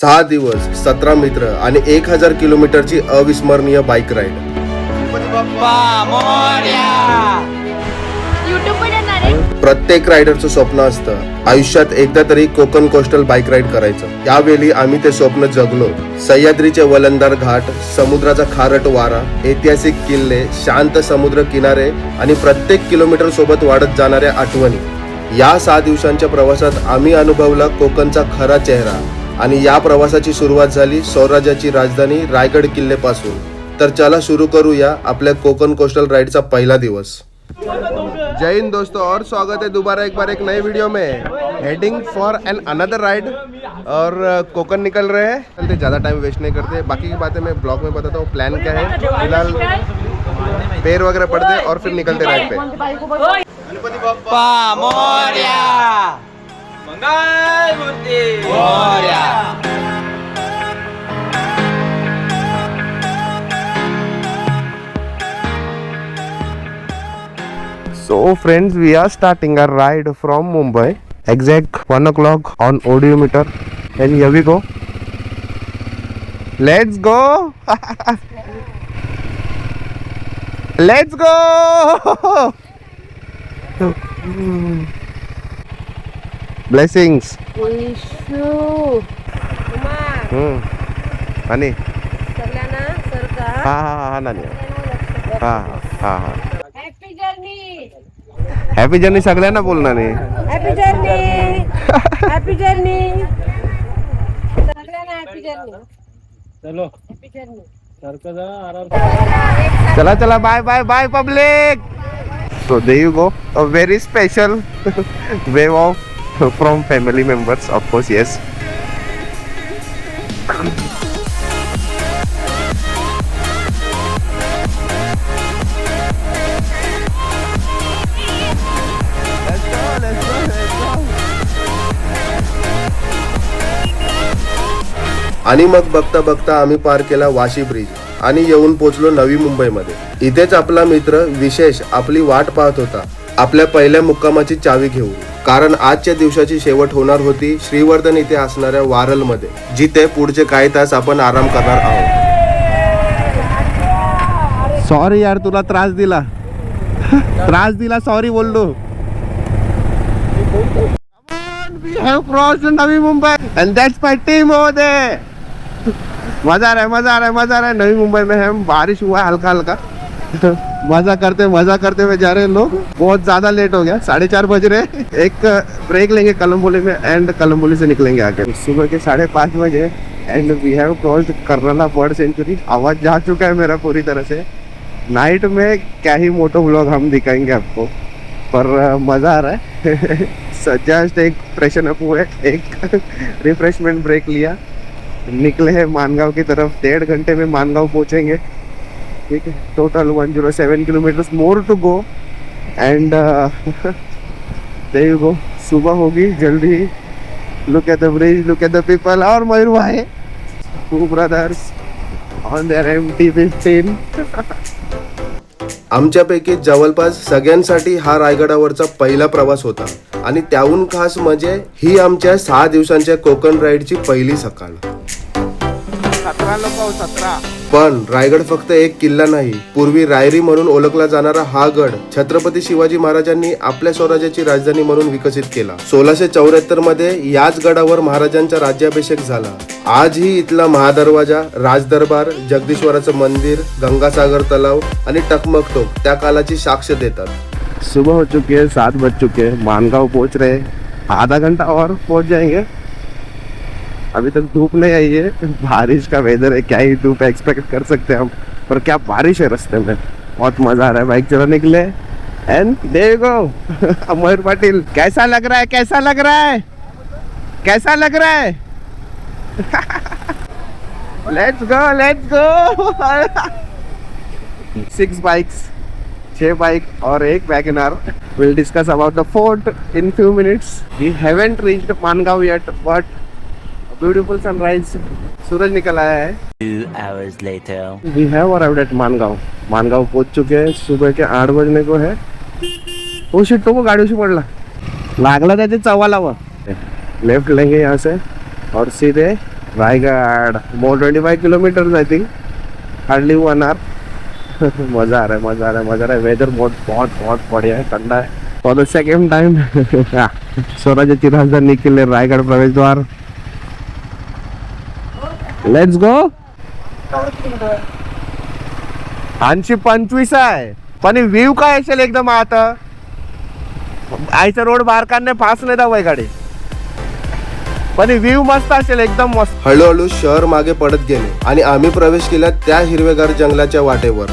6 दिवस 17 मित्र आणि 1000 किलोमीटरची अविस्मरणीय बाईक राईड. प्रत्येक रायडरचं स्वप्न असतं आयुष्यात एकदा तरी कोकण कोस्टल बाईक राईड करायचं. यावेळी आम्ही ते स्वप्न जगलो. सह्याद्रीचे वलंदार घाट, समुद्राचा खारट वारा, ऐतिहासिक किल्ले, शांत समुद्र किनारे आणि प्रत्येक किलोमीटर सोबत वाढत जाणाऱ्या आठवणी. या 6 दिवसांच्या प्रवासात आम्ही अनुभवला कोकणचा खरा चेहरा. आणि या प्रवासाची सुरुवात झाली स्वराज्याची राजधानी रायगड किल्ल्यापासून. तर चला सुरू करूया आपल्या कोकण कोस्टल राइड का पहला दिवस. जय हिंद दोस्तों, और स्वागत है दोबारा एक बार एक नए वीडियो में. Heading for an another ride और कोकण निकल रहे हैं. चलते, ज़्यादा टाइम वेस्ट नहीं करते. बाकी की बातें मैं ब्लॉग में बताता हूँ. प्लान क्या है, फिलहाल पैर वगैरह पड़ते और फिर निकलते राइड पे. गणपति बप्पा मोरया, मंगल मूर्ती Morya. So friends, we are starting our ride from Mumbai. Exact 1 o'clock on odometer, and here we go. Let's go. Let's go. Blessings. आणि हा नानी हा हॅपी जर्नी सगळ्यांना बोलणार नाही. हॅपी जर्नी, हॅपी जर्नी, सगळ्यांना हॅपी जर्नी. चलो happy journey. चला चला, bye bye bye public. So there you go, a very special wave of from family members, of course. Yes. आणि मग बघता बघता आम्ही पार केला वाशी ब्रिज आणि येऊन पोहोचलो नवी मुंबईमध्ये. इथेच आपला मित्र विशेष आपली वाट पाहत होता आपल्या पहिल्या मुक्कामाची चावी घेऊन. कारण आजच्या दिवसाची शेवट होणार होती श्रीवर्धन इथे असणाऱ्या वारल मध्ये, जिथे पुढचे काही तास आपण आराम करणार आहोत. सॉरी यार, तुला त्रास दिला सॉरी बोललो. We have crossed Navi Mumbai and that's my team over there. मजा आ रहा है. नवी मुंबई में हम, बारिश हुआ है हल्का हल्का. मजा करते हुए जा रहे हैं लोग. बहुत ज्यादा लेट हो गया, 4:30 बज रहे. एक ब्रेक लेंगे कलम्बोली में एंड कलम्बोली से निकलेंगे आगे. सुबह के 5:30 बजे and we have crossed Karnala bird sanctuary. आवाज जा चुका है मेरा पूरी तरह से. नाइट में क्या ही मोटो व्लॉग हम दिखाएंगे आपको, पर मजा आ रहा है. जस्ट एक फ्रेशन अप हुए, एक रिफ्रेशमेंट ब्रेक लिया, निकले हैं मानगांव की तरफ. 1.5 घंटे में मानगांव पहुंचेंगे. ठीक है, total 107 kilometres more to go and there you go. सुबह होगी जल्दी. Look at the bridge, look at the people. और मयूर भाई, two brothers on their MT-15. आमच्यापैकी जवळपास सगळ्यांसाठी हा रायगडावरचा पहिला प्रवास होता आणि त्याहून खास म्हणजे ही आमच्या 6 दिवसांच्या कोकण राईडची पहिली सकाळ. 17 लोक, 17. पण रायगड फक्त एक किल्ला नाही. पूर्वी रायरी म्हणून ओळखला जाणारा हा गड छत्रपती शिवाजी महाराजांनी आपल्या स्वराज्याची राजधानी म्हणून विकसित केला. 1674 मध्ये याच गडावर महाराजांचा राज्याभिषेक झाला. आजही इथला महादरवाजा, राजदरबार, जगदीश्वराचं मंदिर, गंगासागर तलाव आणि टकमक टोक त्या कालाची साक्ष देतात. सुबह हो चुकी है, 7 बज चुके हैं. मानगांव पहुंच रहे. आधा घंटा और पहुंच जाएंगे. अभी तक धूप नहीं आई है. बारिश का वेदर है, क्या ही धूप एक्सपेक्ट कर सकते हैं हम, पर क्या बारिश है रास्ते में. बहुत मजा आ रहा है. बाइक चला निकले and there you go. Mayur Patil, कैसा लग रहा है? Let's go. 6 बाइक्स, 6 बाइक और एक Wagner. We'll discuss about the fort in few minutes. We haven't reached Mangaon yet, but beautiful sunrise. Suraj निकल आया है. 2 hours later. We have arrived at Mangaon पहुंच चुके हैं. सुबह के 8 बजने को है. ओ शिट, तो गाड़ी पडला लागला त्याचे चव्हालावर. लेफ्ट लेंगे यहाँ से और सीधे रायगढ़ मोर 25 किलोमीटर आई थिंक, हार्डली 1 आवर। मजा आ रहा है, मजा आ रहा है, मजा आ रहा है। वेदर बहुत बहुत बहुत बढ़िया है, ठंडा है। फॉर द सेकेंड टाइम स्वराज्याची राजधानी निघले रायगड प्रवेश द्वार। Let's go. 825 आहे, पण व्ह्यू काय असेल एकदम आता आईचा रोड बाहेर काढणे फास्ट नाही दावाय गाडी, पण व्ह्यू मस्त असेल, एकदम मस्त। हळूहळू शहर मागे पडत गेले आणि आम्ही प्रवेश केला त्या हिरवेगार जंगलाच्या वाटेवर।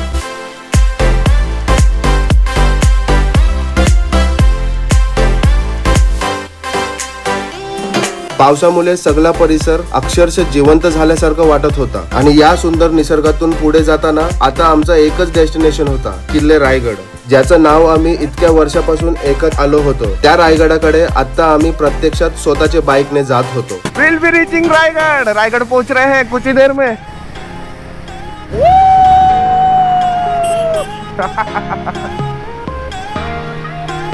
पावसामुळे सगळा परिसर अक्षरशः जिवंत झाल्यासारखं वाटत होता आणि या सुंदर निसर्गातून पुढे जाताना आता आमचा एकच डेस्टिनेशन होता, किल्ले रायगड, ज्याचं नाव आम्ही इतक्या वर्षापासून ऐकत आलो होतो। त्या रायगडाकडे आता आम्ही प्रत्यक्षात स्वतःच्या बाईकने जात होतो। Will be reaching Raigarh. Raigarh पहुंच रहे हैं कुछ ही देर में।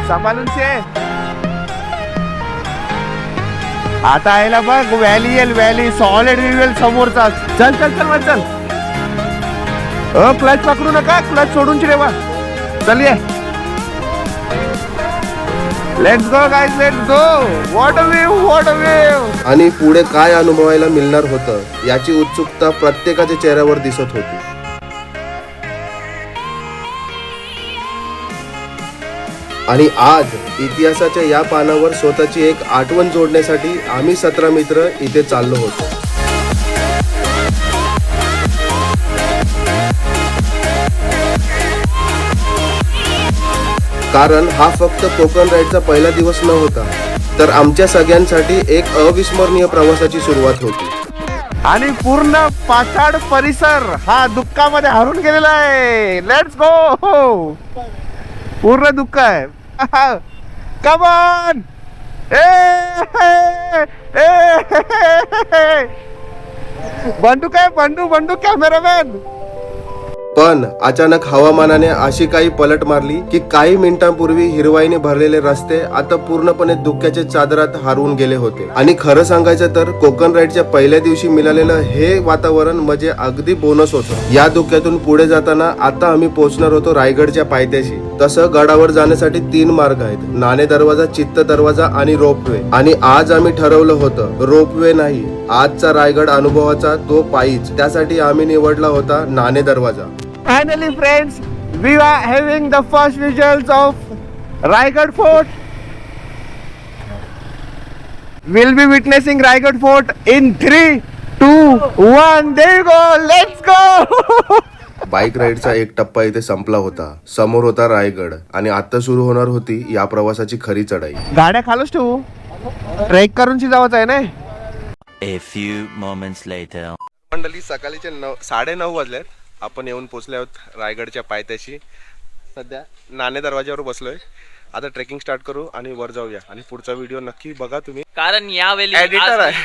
सांभाळून से आता यायला बघ, व्हॅली येईल, व्हॅली सॉलिड येईल समोरचा। चल चल चल चल, क्लच पकडू नका, क्लच सोडून ठेवा। चलिए let's go guys, let's go. What a view, what a view. आणि पुढे काय अनुभवायला मिळणार होतं याची उत्सुकता प्रत्येकाच्या चेहऱ्यावर दिसत होती। आणि आज इतिहासाच्या या पानावर स्वतःची एक आठवण जोडण्यासाठी आम्ही 17 मित्र इथे चाललो होतो। कारण हा फक्त कोकण राईडचा पहिला दिवस न होता, तर आमच्या सगळ्यांसाठी एक अविस्मरणीय प्रवासाची सुरुवात होती। आणि पूर्ण पाचाड परिसर हा दुःखामध्ये हरून गेलेला आहे। Let's go. पूर्ण दुःख आहे। Come on. बंडू काय, बंडू बंडू कॅमेरामॅन। पण अचानक हवामानाने अशी काही पलट मारली की काही मिनिटांपूर्वी हिरवाईने भरलेले रस्ते आता पूर्णपणे धुक्याच्या चादरात हरवून गेले होते। आणि खरं सांगायचं तर कोकण राईडच्या पहिल्या दिवशी मिळालेलं हे वातावरण म्हणजे अगदी बोनस होतं। या धुक्यातून पुढे जाताना आता आम्ही पोहोचणार होतो रायगडच्या पायथ्याशी। तसं गडावर जाण्यासाठी 3 मार्ग आहेत, नाणे दरवाजा, चित्त दरवाजा आणि रोपवे। आणि आज आम्ही ठरवलं होतं रोपवे नाही, आजचा रायगड अनुभवाचा तो पायीच। त्यासाठी आम्ही निवडला होता नाणे दरवाजा। Finally friends, we are having the first visuals of Raigad Fort. We'll be witnessing Raigad Fort in 3, 2, 1. There you go. Let's go. Bike राईडचा एक टप्पा इथे संपला होता। समोर होता रायगड आणि आता सुरू होणार होती या प्रवासाची खरी चढाई। गाड्या खालच ठेवू, ट्रेक करून जावंच आहे ना। A few moments later. मंडळी सकाळीचे 9:30 वाजलेत। आपण येऊन पोहोचले आहोत रायगडच्या पायथ्याशी। सध्या नाणे दरवाजावर बसलोय। आता ट्रेकिंग स्टार्ट करू आणि वर जाऊया आणि पुढचा व्हिडिओ नक्की बघा तुम्ही, कारण यावेळी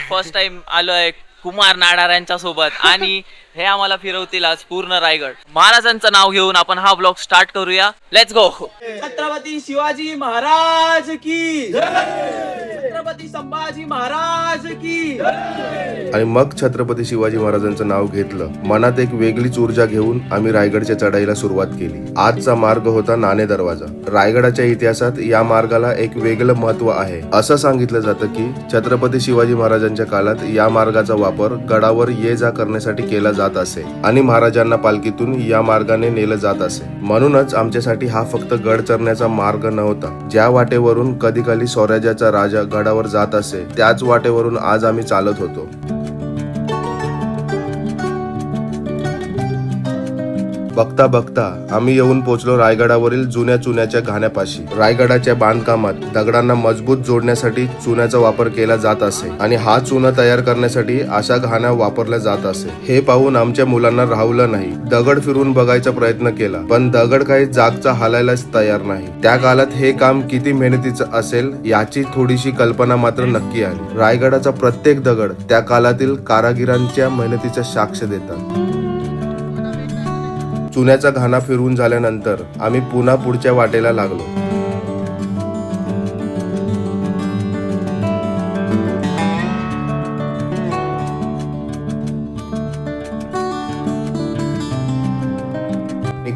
फर्स्ट टाइम आलोय कुमार नाडार यांच्या सोबत आणि हे आम्हाला फिरवतील आज पूर्ण रायगड। महाराजांचं नाव घेऊन आपण हा ब्लॉग स्टार्ट करूया। Let's go. छत्रपती शिवाजी महाराज की जय, छत्रपती संभाजी महाराज की जय। आणि मग छत्रपती शिवाजी महाराजांचं नाव घेतलं, मनात एक वेगळीच ऊर्जा घेऊन आम्ही रायगडच्या चढाईला सुरुवात केली। आजचा मार्ग होता नाणे दरवाजा। रायगडाच्या इतिहासात या मार्गाला एक वेगळं महत्व आहे। असं सांगितलं जातं की छत्रपती शिवाजी महाराजांच्या काळात या मार्गाचा वापर गडावर ये जा करण्यासाठी केला जात असे आणि महाराजांना पालखीतून या मार्गाने नेलं जात असे। म्हणूनच आमच्यासाठी हा फक्त गड चढण्याचा मार्ग नव्हता। ज्या वाटेवरून कधी काली स्वराज्याचा राजा गडावर जात असे त्याच वाटेवरून आज आम्ही चालत होतो। बघता बघता आम्ही येऊन पोहोचलो रायगडावरील जुन्या चुन्याच्या घाण्यापाशी। रायगडाच्या बांधकामात दगडांना मजबूत जोडण्यासाठी चुन्याचा वापर केला जात असे आणि हा चुना तयार करण्यासाठी अशा घाण्या वापरल्या जात असे। हे पाहून आमच्या मुलांना राहवलं नाही, दगड फिरून बघायचा प्रयत्न केला, पण दगड काही जागचा हालायलाच तयार नाही। त्या काळात हे काम किती मेहनतीचं असेल याची थोडीशी कल्पना मात्र नक्की आली। रायगडाचा प्रत्येक दगड त्या काळातील कारागिरांच्या मेहनतीचा साक्ष देतात। चुन्याचा घाणा फिरवून झाल्यानंतर आम्ही पुन्हा पुढच्या वाटेला लागलो।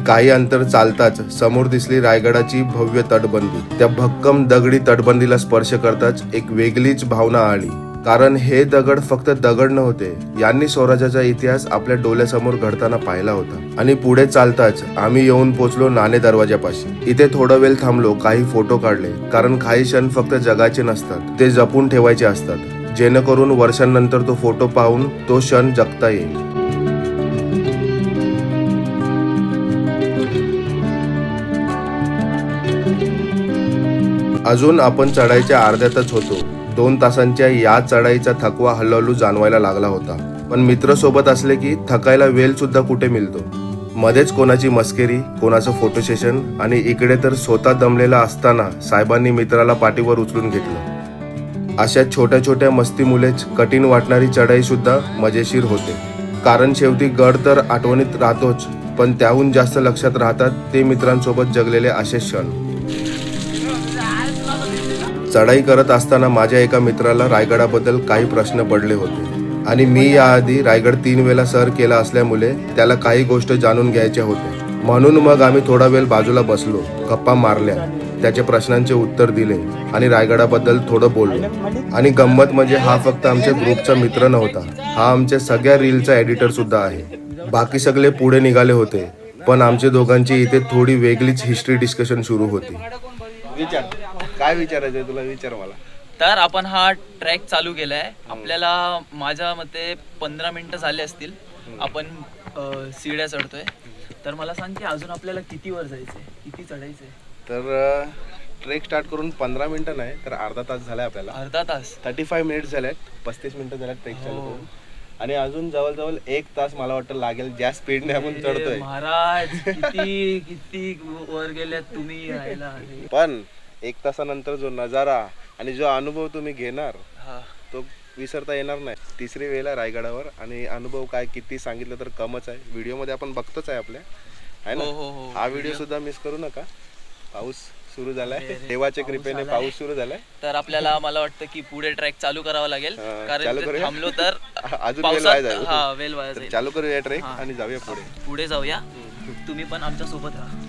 काही अंतर चालताच समोर दिसली रायगडाची भव्य तटबंदी. त्या भक्कम दगडी तटबंदीला स्पर्श करताच एक वेगळीच भावना आली. कारण हे दगड फक्त दगड नव्हते, यांनी स्वराज्याचा इतिहास आपल्या डोळ्यासमोर घडताना पाहिला होता. आणि पुढे चालताच आम्ही येऊन पोहोचलो नाणे दरवाजापाशी. इथे थोडा वेळ थांबलो, काही फोटो काढले. कारण काही क्षण फक्त जगाचे नसतात, ते जपून ठेवायचे असतात, जेणेकरून वर्षांनंतर तो फोटो पाहून तो क्षण जगता येईल. अजून आपण चढाईच्या अर्ध्यातच होतो. 2 तासांच्या या चढाईचा थकवा हळूहळू जाणवायला लागला होता. पण मित्र सोबत असले की थकायला वेळ सुद्धा कुठे मिळतो. मध्येच कोणाची मस्करी, कोणाचं फोटो सेशन आणि इकडे तर स्वतः दमलेला असताना साहेबांनी मित्राला पाठीवर उचलून घेतलं. अशा छोट्या छोट्या मस्तीमुळेच कठीण वाटणारी चढाई सुद्धा मजेशीर होते. कारण शेवटी गड तर आठवणीत राहतोच, पण त्याहून जास्त लक्षात राहतात ते मित्रांसोबत जगलेले असे क्षण. चढाई करत असताना माझ्या एका मित्राला रायगडाबद्दल काही प्रश्न पडले होते आणि मी याआधी रायगड 3 वेळा सर केला असल्यामुळे त्याला काही गोष्ट जाणून घ्यायच्या होत्या. म्हणून मग आम्ही थोडा वेळ बाजूला बसलो, गप्पा मारल्या, त्याच्या प्रश्नांचे उत्तर दिले आणि रायगडाबद्दल थोडं बोललो. आणि गंमत म्हणजे हा फक्त आमच्या ग्रुपचा मित्र नव्हता, हा आमच्या सगळ्या रीलचा एडिटर सुद्धा आहे. बाकी सगळे पुढे निघाले होते, पण आमच्या दोघांची इथे थोडी वेगळीच हिस्ट्री डिस्कशन सुरू होती. काय विचारायचंय तुला? विचार मला. तर आपण हा ट्रॅक चालू केलाय. आपल्याला माझ्या मते 15 मिनिटं झाले असतील आपण सीड्या चढतोय. तर मला सांग की अजून आपल्याला किती वर जायचंय, किती चढायचंय? तर ट्रेक स्टार्ट करून 15 मिनिटं नाही तर अर्धा तास झालाय आपल्याला. अर्धा तास? 35 मिनिट्स झाल्यात, 35 मिनिटं झाल्यात ट्रेक चालू करून. आणि अजून जवळजवळ 1 तास मला वाटतं लागेल, ज्या स्पीडने आपण चढतोय. महाराज किती किती वर गेल्यात तुम्ही राहायला. पण 1 तासानंतर जो नजारा आणि जो अनुभव तुम्ही घेणार तो विसरता येणार नाही. 3री वेळेला रायगडावर, आणि अनुभव काय किती सांगितलं तर कमच आहे. व्हिडिओ मध्ये आपण बघतोच आहे आपल्या, आहे ना. हा व्हिडिओ सुद्धा मिस करू नका. पाऊस सुरू झालाय, देवाच्या कृपेने पाऊस सुरू झालाय. तर आपल्याला मला वाटतं की पुढे ट्रॅक चालू करावा लागेल, कारण थांबलो तर अजून वेळ वाया जाईल. वेळ वाया जाईल. चालू करूया ट्रेक आणि जाऊया पुढे जाऊया. तुम्ही पण आमच्या सोबत राहा.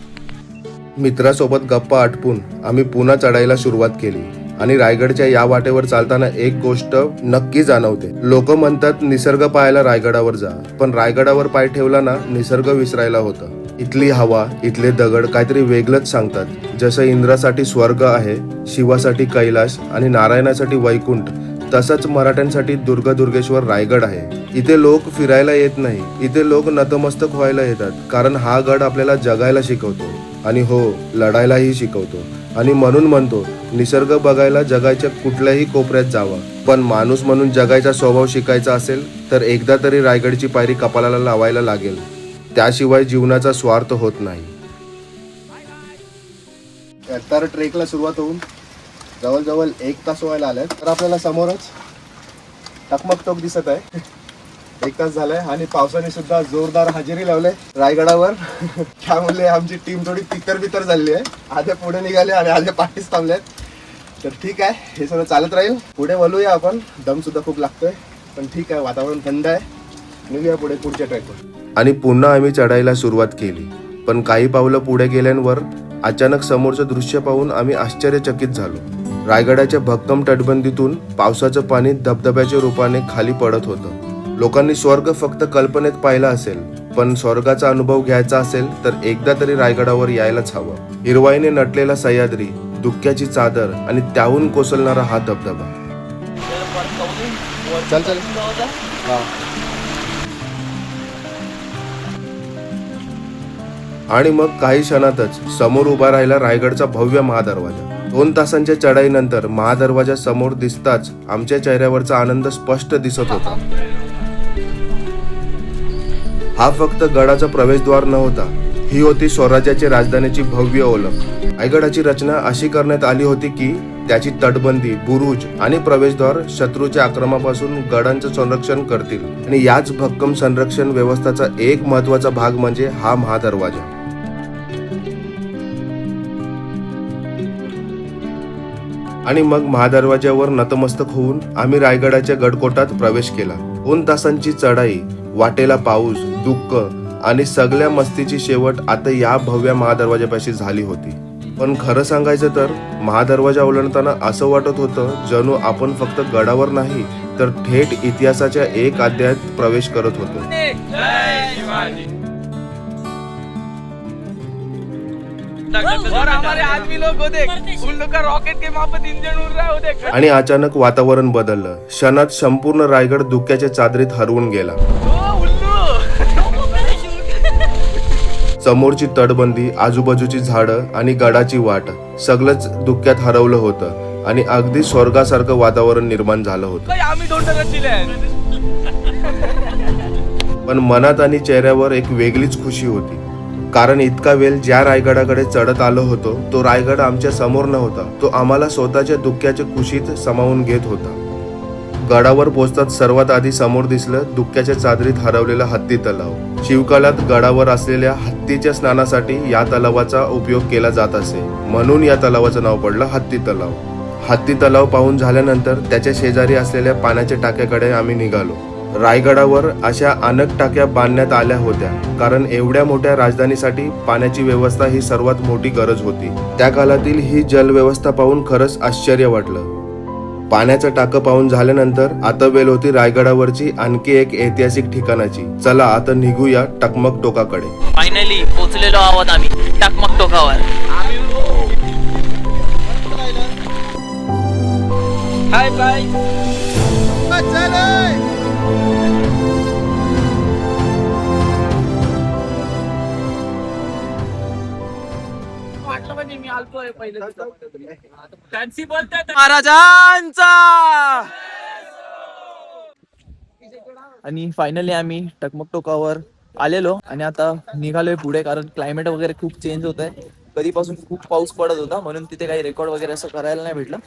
मित्रासोबत गप्पा आटपून आम्ही पुन्हा चढायला सुरुवात केली. आणि रायगडच्या या वाटेवर चालताना एक गोष्ट नक्की जाणवते. लोक म्हणतात निसर्ग पाहायला रायगडावर जा, पण रायगडावर पाय ठेवला ना निसर्ग विसरायला होतं. इथली हवा, इथले दगड काहीतरी वेगळंच सांगतात. जसं इंद्रासाठी स्वर्ग आहे, शिवासाठी कैलास आणि नारायणासाठी वैकुंठ, तसंच मराठ्यांसाठी दुर्गेश्वर रायगड आहे. इथे लोक फिरायला येत नाही, इथे लोक नतमस्तक व्हायला येतात. कारण हा गड आपल्याला जगायला शिकवतो आणि हो, लढायलाही शिकवतो. आणि म्हणून म्हणतो, निसर्ग बघायला जगाच्या कुठल्याही कोपऱ्यात जावा, पण माणूस म्हणून जगायचा स्वभाव शिकायचा असेल तर एकदा तरी रायगडची पायरी कपाळाला लावायला लागेल. त्याशिवाय जीवनाचा स्वार्थ होत नाही. तर ट्रेकला सुरुवात होऊन जवळजवळ 1 तास व्हायला आलाय. तर आपल्याला समोरच टकमक दिसत आहे. 1 तास झालाय आणि पावसाने सुद्धा जोरदार हजेरी लावले रायगडावर. त्यामुळे आमची टीम थोडी तितर झाली आहे. आधे पुढे निघाले आणि आधे पाठीच थांबले. तर ठीक आहे, हे सगळं चालत राहील. पुढे वळूया आपण. दम सुद्धा खूप लागतोय, पण ठीक आहे, वातावरण थंड आहे. निघूया पुढे पुढच्या ट्रॅकवर. आणि पुन्हा आम्ही चढायला सुरुवात केली. पण काही पावलं पुढे गेल्यावर अचानक समोरचं दृश्य पाहून आम्ही आश्चर्यचकित झालो. रायगडाच्या भक्कम तटबंदीतून पावसाचं पाणी धबधब्याच्या रूपाने खाली पडत होतं. लोकांनी स्वर्ग फक्त कल्पनेत पाहिला असेल, पण स्वर्गाचा अनुभव घ्यायचा असेल तर एकदा तरी रायगडावर यायलाच हवं. हिरवाईने नटलेला सह्याद्री, धुक्याची चादर आणि त्याहून कोसळणारा हा धबधबा. चल चल. आणि मग काही क्षणातच समोर उभा राहिला रायगडचा भव्य महादरवाजा. 2 तासांच्या चढाईनंतर महादरवाजा समोर दिसताच आमच्या चेहऱ्यावरचा आनंद स्पष्ट दिसत होता. हा फक्त गडाचा प्रवेशद्वार नव्हता, ही होती स्वराज्याची राजधानीची भव्य ओळख. रायगडाची रचना अशी करण्यात आली होती की त्याची तटबंदी, बुरुज आणि प्रवेशद्वार शत्रूच्या आक्रमणापासून गडांचं संरक्षण करतील. आणि याच भक्कम संरक्षण व्यवस्थेचा एक महत्वाचा भाग म्हणजे हा महादरवाजा. आणि मग महादरवाज्यावर नतमस्तक होऊन आम्ही रायगडाच्या गडकोटात प्रवेश केला. 2 तासांची चढाई, वाटेला पाऊस, दुःख आणि सगळ्या मस्तीची शेवट आता या भव्य महादरवाजापाशी झाली होती. पण खरं सांगायचं तर महादरवाजा ओलांडताना असं वाटत होतं जणू आपण फक्त गडावर नाही तर थेट इतिहासाच्या एक अध्यायात प्रवेश करत होतो. आणि अचानक वातावरण बदललं. क्षणात संपूर्ण रायगड धुक्याच्या चादरीत हरवून गेला. समोरची तटबंदी, आजूबाजूची झाडं आणि गडाची वाट सगळंच धुक्यात हरवलं होतं आणि अगदी स्वर्गासारखं वातावरण निर्माण झालं होतं. पण मनात आणि चेहऱ्यावर एक वेगळीच खुशी होती. कारण इतका वेळ ज्या रायगडाकडे चढत आलो होतो तो रायगड आमच्या समोर नव्हता. तो आम्हाला स्वतःच्या धुक्याच्या कुशीत सामावून घेत होता. गडावर पोहोचताच सर्वात आधी समोर दिसलं धुक्याच्या चादरीत हरवलेला हत्ती तलाव. शिवकाळात गडावर असलेल्या हत्तीच्या स्नानासाठी या तलावाचा उपयोग केला जात असे, म्हणून या तलावाचं नाव पडलं हत्ती तलाव. हत्ती तलाव पाहून झाल्यानंतर त्याच्या शेजारी असलेल्या पाण्याच्या टाक्याकडे आम्ही निघालो. रायगडावर अशा अनेक टाक्या बांधण्यात आल्या होत्या, कारण एवढ्या मोठ्या राजधानीसाठी पाण्याची व्यवस्था ही सर्वात मोठी गरज होती. त्या काळातील ही जल व्यवस्था पाहून खरंच आश्चर्य वाटलं. पाण्याचं टाकं पाहून झाल्यानंतर आता वेळ होती रायगडावरची आणखी एक ऐतिहासिक ठिकाणाची. चला आता निघूया टकमक टोकाकडे. फायनली पोहोचलेलो आहोत आम्ही टकमक टोकावर. Hi bye. महाराजांचा. आणि फायनली आम्ही टकमक टोकावर आलेलो आणि आता निघालोय पुढे, कारण क्लायमेट वगैरे खूप चेंज होत आहे. कधीपासून खूप पाऊस पडत होता म्हणून तिथे काही रेकॉर्ड वगैरे असं करायला नाही भेटलं.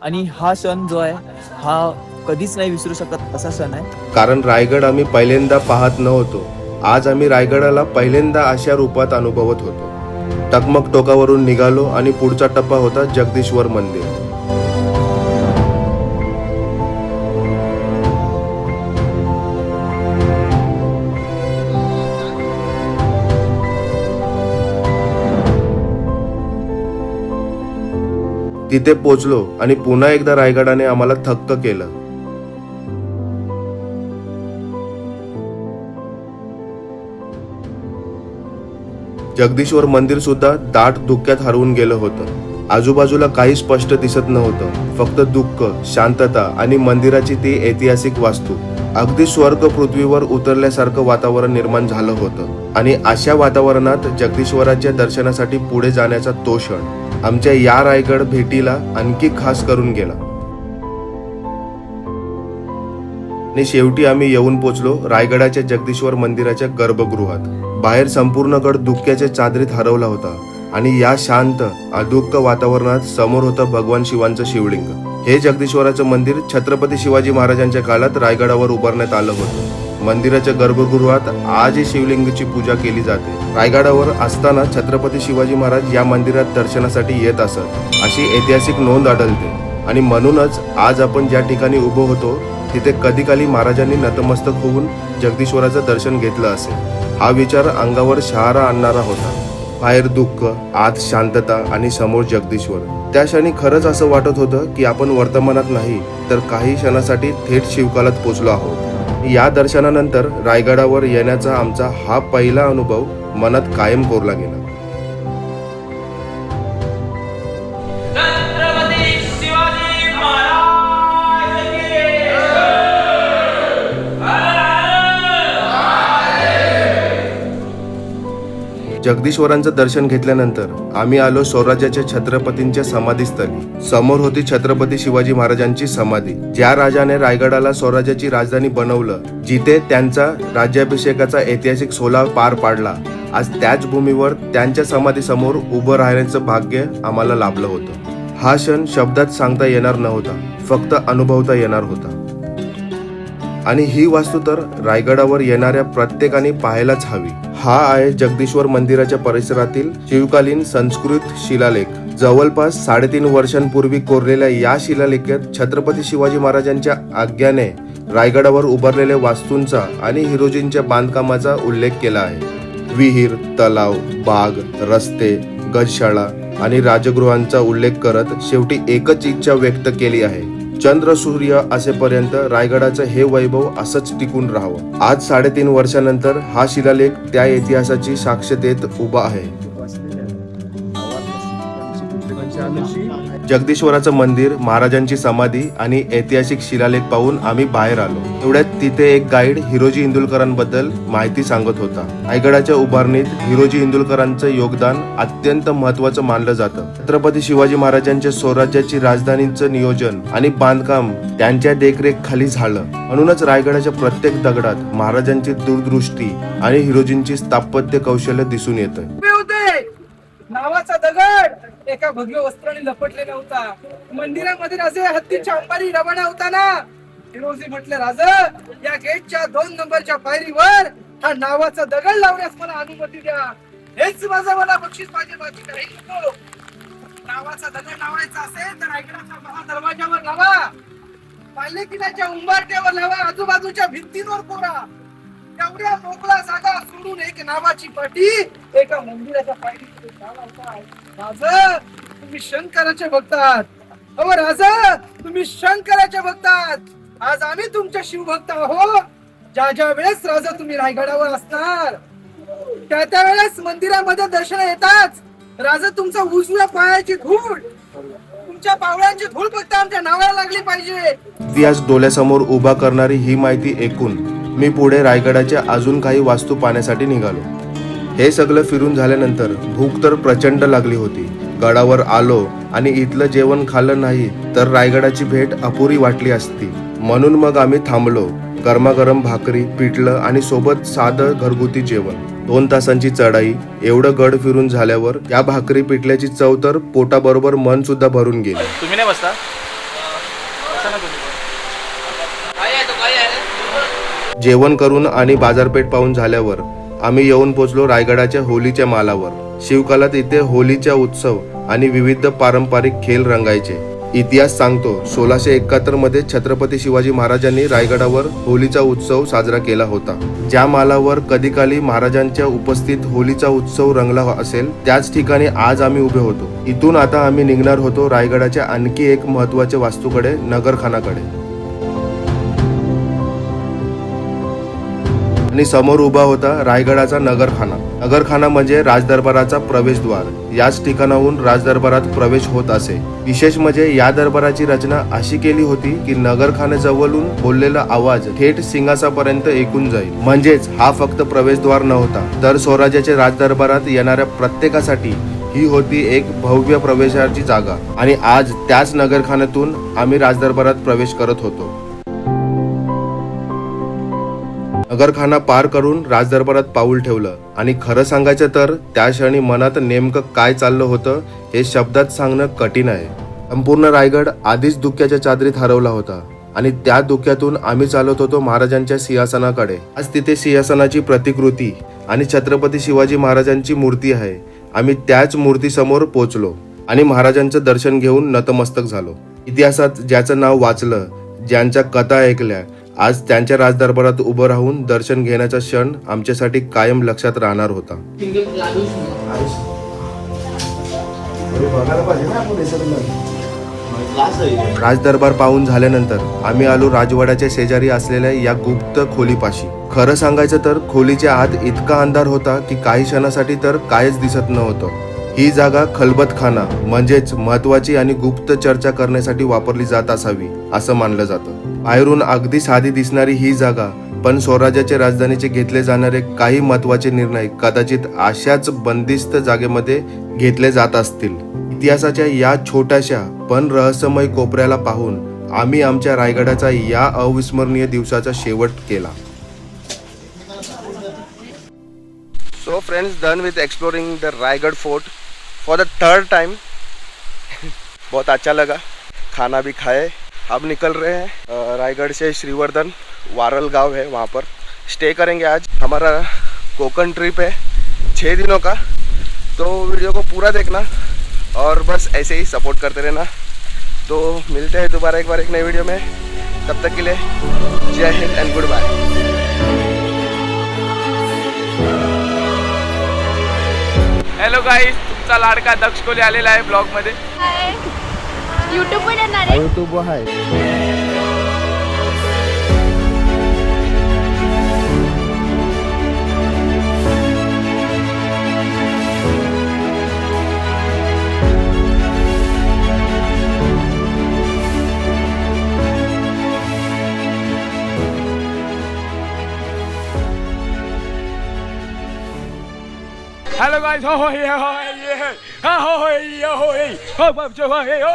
आणि हा क्षण जो आहे हा कधीच नाही विसरू शकत असा क्षण आहे. कारण रायगड आम्ही पहिल्यांदा पाहत नव्हतो, आज आम्ही रायगडाला पहिल्यांदा अशा रूपात अनुभवत होतो. टकमक टोकावरून निघालो आणि पुढचा टप्पा होता जगदीश्वर मंदिर. तिथे पोचलो आणि पुन्हा एकदा रायगडाने आम्हाला थक्क केलं. जगदीश्वर मंदिर सुद्धा दाट धुक्यात हरवून गेलं होतं. आजूबाजूला काही स्पष्ट दिसत नव्हतं, फक्त दुःख, शांतता आणि मंदिराची ती ऐतिहासिक वास्तू. अगदी स्वर्ग पृथ्वीवर उतरल्यासारखं वातावरण निर्माण झालं होतं. आणि अशा वातावरणात जगदीश्वराच्या दर्शनासाठी पुढे जाण्याचा तो क्षण आमच्या या रायगड भेटीला आणखी खास करून गेला. आणि शेवटी आम्ही येऊन पोचलो रायगडाच्या जगदीश्वर मंदिराच्या गर्भगृहात. बाहेर संपूर्ण गड धुक्याच्या चादरीत हरवला होता आणि या शांत अदुःख वातावरणात समोर होतं भगवान शिवांचं शिवलिंग. हे जगदीश्वराचं मंदिर छत्रपती शिवाजी महाराजांच्या काळात रायगडावर उभारण्यात आलं होतं. मंदिराच्या गर्भगृहात आजही शिवलिंगाची पूजा केली जाते. रायगडावर असताना छत्रपती शिवाजी महाराज या मंदिरात दर्शनासाठी येत असत अशी ऐतिहासिक नोंद आढळते. आणि म्हणूनच आज आपण ज्या ठिकाणी उभं होतो तिथे कधी काली महाराजांनी नतमस्तक होऊन जगदीश्वराचं दर्शन घेतलं असेल. हा विचार अंगावर शहारा आणणारा होता. बाहेर दुःख, आत शांतता आणि समोर जगदीश्वर. त्या क्षणी खरंच असं वाटत होतं की आपण वर्तमानात नाही तर काही क्षणासाठी थेट शिवकाळात पोचलो आहोत. या दर्शनानंतर रायगडावर येण्याचा आमचा हा पहिला अनुभव मनात कायम कोरला गेला. जगदीश्वरांचं दर्शन घेतल्यानंतर आम्ही आलो स्वराज्याच्या छत्रपतींच्या समाधीस्थळी. समोर होती छत्रपती शिवाजी महाराजांची समाधी, ज्या राजाने रायगडाला स्वराज्याची राजधानी बनवलं, जिथे त्यांचा राज्याभिषेकाचा ऐतिहासिक सोहळा पार पाडला. आज त्याच भूमीवर त्यांच्या समाधी समोर उभं राहण्याचं भाग्य आम्हाला लाभलं होतं. हा क्षण शब्दात सांगता येणार नव्हता, फक्त अनुभवता येणार होता. आणि ही वास्तू तर रायगडावर येणाऱ्या प्रत्येकाने पाहायलाच हवी. हा आहे जगदीश्वर मंदिराच्या परिसरातील शिवकालीन संस्कृत शिलालेख. जवळपास 3.5 वर्षांपूर्वी कोरलेल्या या शिलालेखात छत्रपती शिवाजी महाराजांच्या आज्ञेने रायगडावर उभारलेल्या वास्तूंचा आणि हिरोजींच्या बांधकामाचा उल्लेख केला आहे. विहीर, तलाव, बाग, रस्ते, गजशाळा आणि राजगृहांचा उल्लेख करत शेवटी एकच इच्छा व्यक्त केली आहे, चंद्र सूर्य असेपर्यंत रायगडाचं हे वैभव असंच टिकून राहावं. आज 3.5 वर्षानंतर हा शिलालेख त्या इतिहासाची साक्ष देत उभा आहे. जगदीश्वराचं मंदिर, महाराजांची समाधी आणि ऐतिहासिक शिलालेख पाहून आम्ही बाहेर आलो. एवढ्यात तिथे एक गाईड हिरोजी इंदुलकरांबद्दल माहिती सांगत होता. रायगडाच्या उभारणीत हिरोजी इंदुलकरांचं योगदान अत्यंत महत्वाचं मानलं जातं. छत्रपती शिवाजी महाराजांच्या स्वराज्याची राजधानीचं नियोजन आणि बांधकाम त्यांच्या देखरेखीखाली झालं. म्हणूनच रायगडाच्या प्रत्येक दगडात महाराजांची दूरदृष्टी आणि हिरोजींची स्थापत्य कौशल्य दिसून येतं. नावाचा दगड एका भव्य वस्त्राने लपटलेला होता. मंदिरामध्ये राजे हत्तीच्या अंबारी रवाना होताना हिरोजी म्हटले, राज, या गेटच्या 2 नंबरच्या पायरीवर हा नावाचा दगड लावण्यास मला अनुमती द्या. हेच माझा मला बक्षीस पाहिजे, बाकी काही नको. नावाचा दगड लावायचा असेल तर रायगडाच्या महादरवाजावर लावा, पालेकिनाच्या उंबरठ्यावर लावा, आजूबाजूच्या भिंतींवर कोरा. एवढ्या मोकळा जागा सोडून एक नावाची पाटी एका मंदिराच्या पायरीमध्ये राजा, तुम्ही शंकराचे भक्त आहात. अहो राजा, तुम्ही शंकराचे भक्त आहात. आज आम्ही तुमच्या शिवभक्त आहोत. ज्या वेळेस राजा तुम्ही रायगडावर असणार त्या वेळेस मंदिरामध्ये दर्शन येताच राजा तुमचा उजव्या पायाची धूळ, तुमच्या पावलांची धूळ फक्त आमच्या नावाला लागली पाहिजे. इतिहास डोळ्यासमोर उभा करणारी ही माहिती ऐकून मी पुढे रायगडाच्या अजून काही वास्तू पाहण्यासाठी निघालो. हे सगळं फिरून झाल्यानंतर भूक तर प्रचंड लागली होती. गडावर आलो आणि इथलं जेवण खाल्लं नाही तर रायगडाची भेट अपुरी वाटली असती. म्हणून मग आम्ही थांबलो. गरमागरम भाकरी, पिठलं आणि सोबत साधं घरगुती जेवण. 2 तासांची चढाई. एवढं गड फिरून झाल्यावर या भाकरी पिठल्याची चव तर पोटाबरोबर मन सुद्धा भरून गेली. तुम्ही नाही बसता? जेवण करून आणि बाजारपेठ पाहून झाल्यावर आम्ही येऊन पोहोचलो रायगडाच्या होलीच्या मालावर. शिवकालात इथे होलीचा उत्सव आणि विविध पारंपरिक खेळ रंगायचे. इतिहास सांगतो 1671 मध्ये छत्रपती शिवाजी महाराजांनी रायगडावर होलीचा उत्सव साजरा केला होता. ज्या मालावर कधी काली महाराजांच्या उपस्थित होलीचा उत्सव रंगला असेल त्याच ठिकाणी आज आम्ही उभे होतो. इथून आता आम्ही निघणार होतो रायगडाच्या आणखी एक महत्वाच्या वास्तूकडे, नगरखानाकडे. आणि समोर उभा होता रायगडाचा नगरखाना. नगरखाना म्हणजे राजदरबाराचा प्रवेशद्वार. याच ठिकाणाहून राजदरबारात प्रवेश होत असे. विशेष म्हणजे या दरबाराची रचना अशी केली होती की नगरखान्याजवळून बोललेला आवाज थेट सिंहासापर्यंत ऐकून जाईल. म्हणजेच हा फक्त प्रवेशद्वार नव्हता, तर स्वराज्याच्या राजदरबारात येणाऱ्या प्रत्येकासाठी ही होती एक भव्य प्रवेशाची जागा. आणि आज त्याच नगरखान्यातून आम्ही राजदरबारात प्रवेश करत होतो. नगरखाना पार करून राजदरबारात पाऊल ठेवलं आणि खरं सांगायचं तर त्या क्षणी मनात नेमकं काय चाललं होतं हे शब्दात सांगणं कठीण आहे. संपूर्ण रायगड आधीच धुक्याच्या चादरीत हरवला होता आणि त्या धुक्यातून आम्ही चालत होतो महाराजांच्या सिंहासनाकडे. आज तिथे सिंहासनाची प्रतिकृती आणि छत्रपती शिवाजी महाराजांची मूर्ती आहे. आम्ही त्याच मूर्तीसमोर पोहोचलो आणि महाराजांचं दर्शन घेऊन नतमस्तक झालो. इतिहासात ज्याचं नाव वाचलं, ज्यांच्या कथा ऐकल्या, आज त्यांच्या राजदरबारात उभं राहून दर्शन घेण्याचा क्षण आमच्यासाठी कायम लक्षात राहणार होता. राजदरबार पाहून झाल्यानंतर आम्ही आलो राजवाड्याच्या शेजारी असलेल्या या गुप्त खोलीपाशी. खरं सांगायचं तर खोलीच्या आत इतका अंधार होता की काही क्षणासाठी तर काहीच दिसत नव्हतं. ही जागा खलबतखाना म्हणजेच महत्वाची आणि गुप्त चर्चा करण्यासाठी वापरली जात असावी असं मानलं जातं. बाहेरून अगदी साधी दिसणारी ही जागा, पण स्वराज्याच्या राजधानीचे घेतले जाणारे काही महत्वाचे निर्णय कदाचित अशाच बंदिस्त जागेमध्ये घेतले जात असतील. इतिहासाच्या या छोट्याशा पण रहस्यमय कोपऱ्याला पाहून आम्ही आमच्या रायगडाचा या अविस्मरणीय दिवसाचा शेवट केला. So friends, done with exploring the Raigad Fort for the 3rd time. बहुत अच्छा लगा, खाना भी खाए. अब निकल रहे हैं रायगढ़ से श्रीवर्धन, वारल गांव है, वहाँ पर स्टे करेंगे. आज हमारा कोकण ट्रिप है 6 दिनों का, तो वीडियो को पूरा देखना और बस ऐसे ही सपोर्ट करते रहना. तो मिलते हैं दोबारा एक बार एक नई वीडियो में. तब तक के लिए जय हिंद एंड गुड बाय. गाईस, तुमचा लाडका दक्ष कोहली आलेला आहे ब्लॉग मध्ये. युट्यूब वर येणार आहे. युट्यूब आहे. हॅलो गाईस, हो हो ये हो ये हा हो हो ये हो ये हो बाप जो हो ये हो.